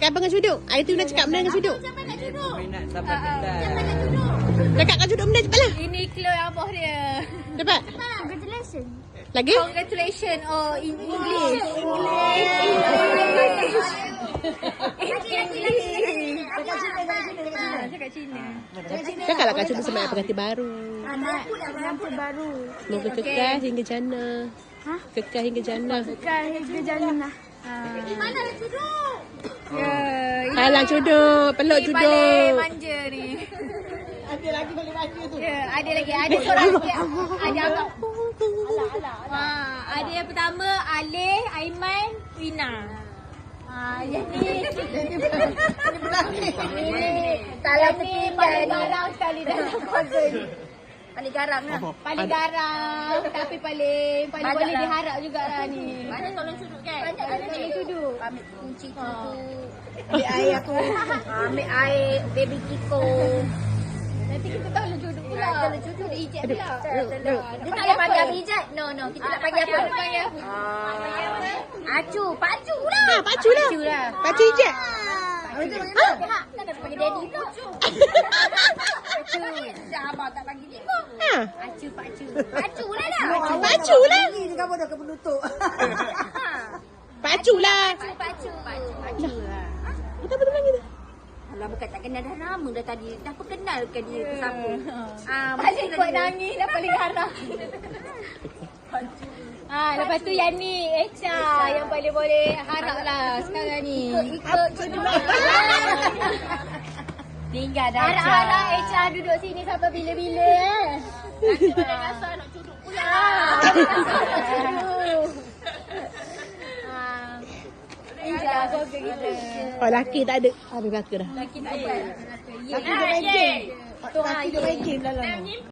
cakap apa dengan Cuduk? Hari tu nak cakap benda dengan Cuduk. Siapa nak duduk? Minat sampai kedai. Siapa nak duduk? Cakap dengan Cuduk benda cepatlah. Ini clue abah dia. Cepat. Congratulations. Lagi? Congratulations. Oh, in English. Cakap Cina. Cakaplah kat Cuduk selamat berganti baru. Lampu baru. Semoga kekal hingga jannah. Hah? Kekal hingga jannah. Kekal hingga jannah. Mana nak duduk? Halang Cuduk. Peluk Ni paling Cuduk. manja ni. Ada lagi boleh manja tu. Ya, ada lagi. Ada seorang lagi. Ada abang. Ada yang pertama, Alif, Aiman, Wina. Yang ni. Salam ni paling garang sekali dalam konsen. Paling garang lah. Paling garang. Tapi paling boleh diharap jugalah ni. Mana tolong Cuduk kan? Banyak tolong Cuduk. Ambil kunci Cuduk. Ambil air aku. Ambil air baby Kiko. Nanti kita tolong Cuduk pula. Tolong Cuduk dia ijat pula. Dia tak boleh panggil Abijat. No. Kita nak panggil apa? Panggil apa? Acu. Pak Acu lah. Pak Cu lah. Pak Cu ijat. Tak nak panggil daddy pula. Dah abang tak panggil dia pun. Ha. Acu, Pak Acu. Pak Acu lah dah. Pak Cu lah. Ini kamu dah kepenutup. Pak Cu lah. Pak Acu lah. Kita apa tu panggil tu? Alah bukan tak kenal dah lama dah tadi. Dah perkenalkan dia ke siapa. Paling kuat nangis dah paling garang. Lepas tu yang ni Echa yang paling boleh harap lah sekarang ni. Ikut Cuduk. Tinggal dah harap-harap Echa duduk sini sampai bila-bila Nanti pada rasa nak Cuduk pula. Ijah keluarga kita. Oh, laki tak ada. Habis belaka dah. Laki tak ada. Laki dia main game. Laki dia main game dalam.